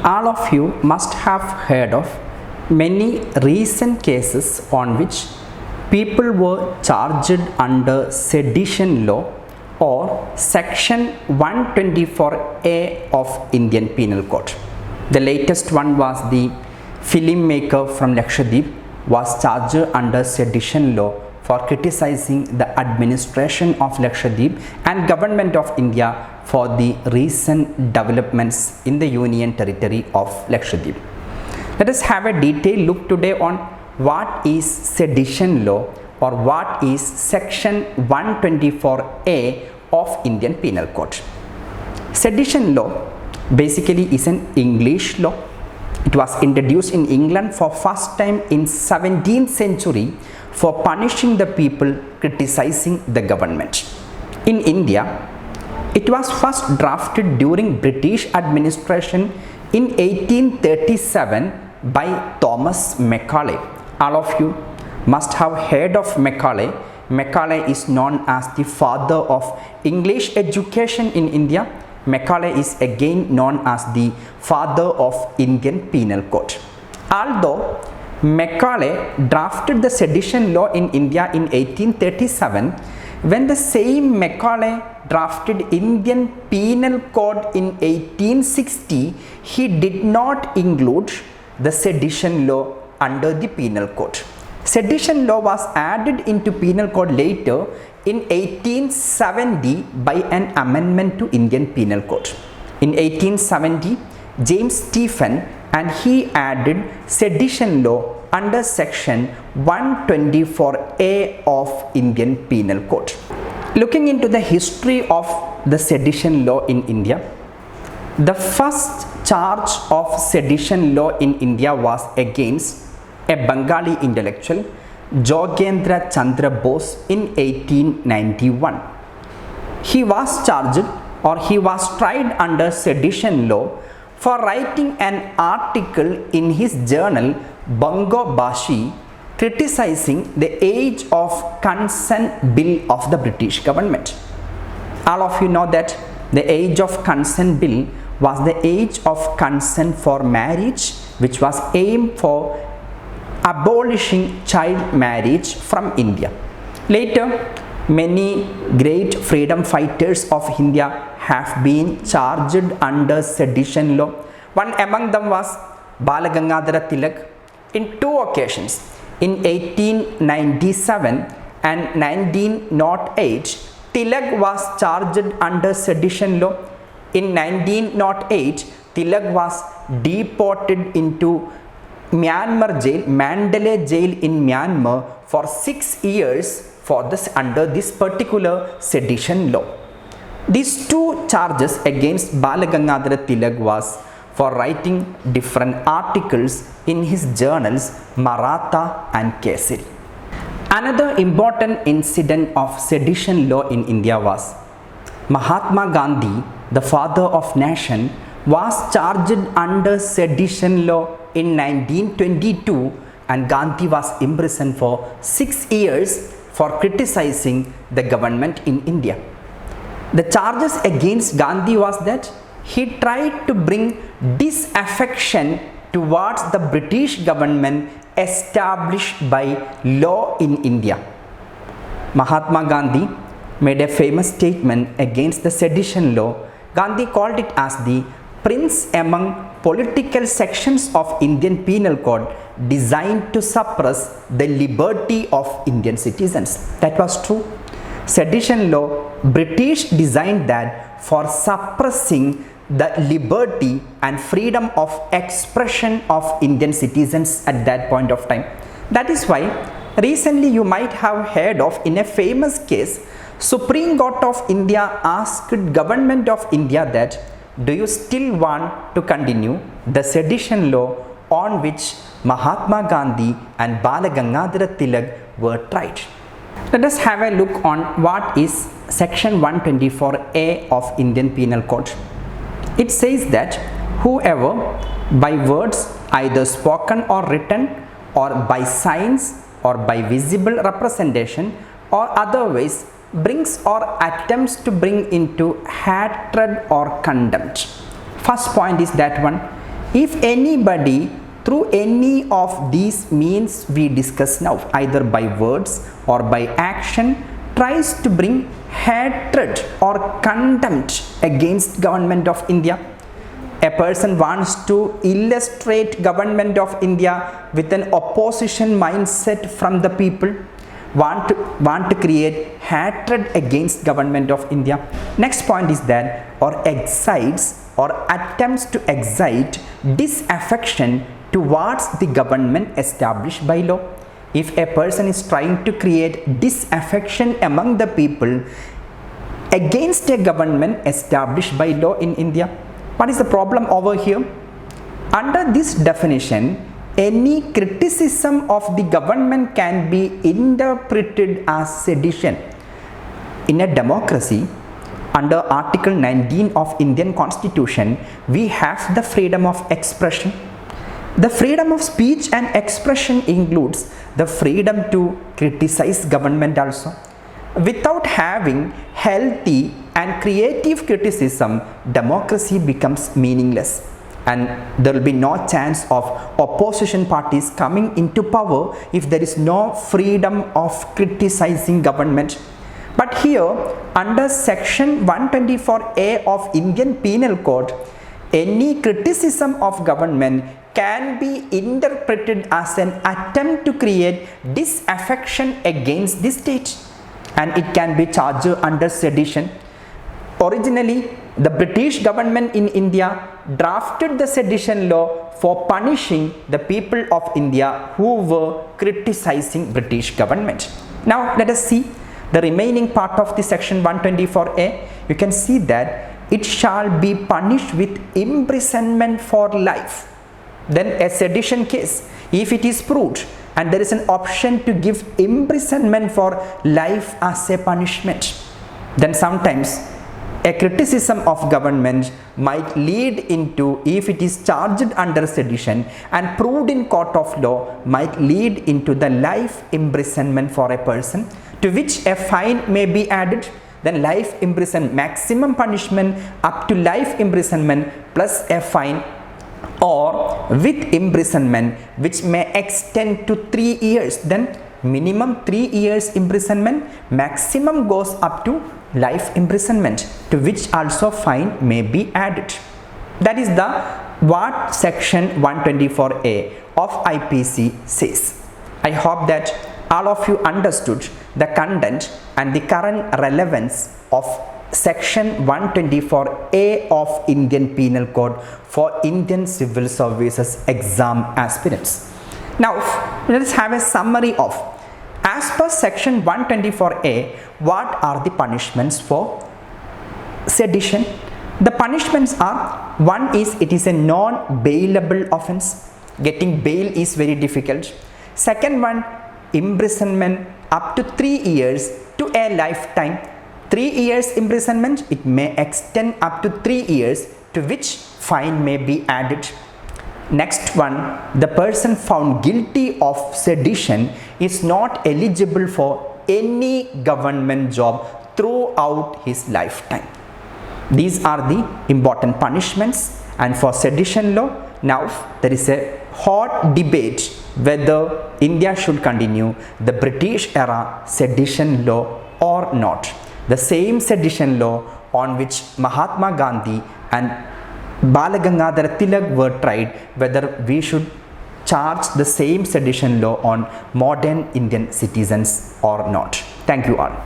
All of you must have heard of many recent cases on which people were charged under Sedition Law or Section 124A of Indian Penal Code. The latest one was the filmmaker from Lakshadweep was charged under Sedition Law for criticizing the administration of Lakshadweep and government of India for the recent developments in the Union Territory of Lakshadweep. Let us have a detailed look today on what is Sedition Law or what is Section 124A of Indian Penal Code. Sedition Law basically is an English law. It was introduced in England for first time in 17th century for punishing the people criticizing the government. In India, it was first drafted during British administration in 1837 by Thomas Macaulay. All of you must have heard of Macaulay. Macaulay is known as the father of English education in India. Macaulay is again known as the father of Indian Penal Code. Although Macaulay drafted the Sedition Law in India in 1837, when the same Macaulay drafted Indian Penal Code in 1860, he did not include the Sedition Law under the Penal Code. Sedition Law was added into Penal Code later in 1870 by an amendment to Indian Penal Code. In 1870, James Stephen and he added Sedition Law under Section 124A of Indian Penal Code. Looking into the history of the Sedition Law in India, the first charge of Sedition Law in India was against a Bengali intellectual, Jogendra Chandra Bose, in 1891. He was charged or he was tried under Sedition Law for writing an article in his journal Bango Bashi criticizing the age of consent bill of the British government. All of you know that the age of consent bill was the age of consent for marriage, which was aimed for abolishing child marriage from India. Later, many great freedom fighters of India have been charged under Sedition Law. One among them was Balagangadhara Tilak. In two occasions, in 1897 and 1908, Tilak was charged under Sedition Law. In 1908, Tilak was deported into Myanmar jail, Mandalay jail in Myanmar for 6 years for this under this particular Sedition Law. These two charges against Balagangadhara Tilak was for writing different articles in his journals Maratha and Kesari. Another important incident of Sedition Law in India was Mahatma Gandhi, the father of nation, was charged under Sedition Law in 1922 and Gandhi was imprisoned for 6 years for criticizing the government in India. The charges against Gandhi was that he tried to bring disaffection towards the British government established by law in India. Mahatma Gandhi made a famous statement against the Sedition Law. Gandhi called it as the prince among political sections of Indian Penal Code designed to suppress the liberty of Indian citizens. That was true. Sedition Law, British designed that for suppressing the liberty and freedom of expression of Indian citizens at that point of time. That is why recently you might have heard of, in a famous case, Supreme Court of India asked government of India that, do you still want to continue the Sedition Law on which Mahatma Gandhi and Balagangadhara Tilak were tried? Let us have a look on what is Section 124A of Indian Penal Code. It says that whoever by words either spoken or written or by signs or by visible representation or otherwise brings or attempts to bring into hatred or contempt. First point is that one, If anybody through any of these means we discuss now, either by words or by action, tries to bring hatred or contempt against government of India, a person wants to illustrate government of India with an opposition mindset from the people, want to create hatred against government of India. Next point is that, or excites or attempts to excite disaffection towards the government established by law. If a person is trying to create disaffection among the people against a government established by law in India, what is the problem over here? Under this definition, any criticism of the government can be interpreted as sedition. In a democracy, under Article 19 of Indian Constitution, we have the freedom of expression. The freedom of speech and expression includes the freedom to criticize government also. Without having healthy and creative criticism, democracy becomes meaningless, and there will be no chance of opposition parties coming into power if there is no freedom of criticizing government. But here, under section 124A of Indian Penal Code, any criticism of government can be interpreted as an attempt to create disaffection against the state, and it can be charged under sedition. Originally, the British government in India drafted the sedition law for punishing the people of India who were criticizing British government. Now let us see the remaining part of the section 124A. You can see that it shall be punished with imprisonment for life. Then a sedition case, if it is proved and there is an option to give imprisonment for life as a punishment, then sometimes a criticism of government might lead into, if it is charged under sedition and proved in court of law, might lead into the life imprisonment for a person, to which a fine may be added. Then life imprisonment, maximum punishment up to life imprisonment plus a fine, or with imprisonment which may extend to 3 years. Then minimum 3 years imprisonment, maximum goes up to life imprisonment, to which also fine may be added. That is the what section 124A of IPC says. I hope that all of you understood the content and the current relevance of section 124A of Indian Penal Code for Indian Civil Services exam aspirants. Now let us have a summary of, as per section 124A, what are the punishments for sedition? The punishments are, one is it is a non-bailable offence. Getting bail is very difficult. Second one, imprisonment up to 3 years to a lifetime. 3 years imprisonment, it may extend up to 3 years, to which fine may be added. Next one, the person found guilty of sedition is not eligible for any government job throughout his lifetime. These are the important punishments. And for sedition law, now there is a hot debate whether India should continue the British era sedition law or not. The same sedition law on which Mahatma Gandhi and Balagangadhara Tilak were tried, whether we should charge the same sedition law on modern Indian citizens or not. Thank you all.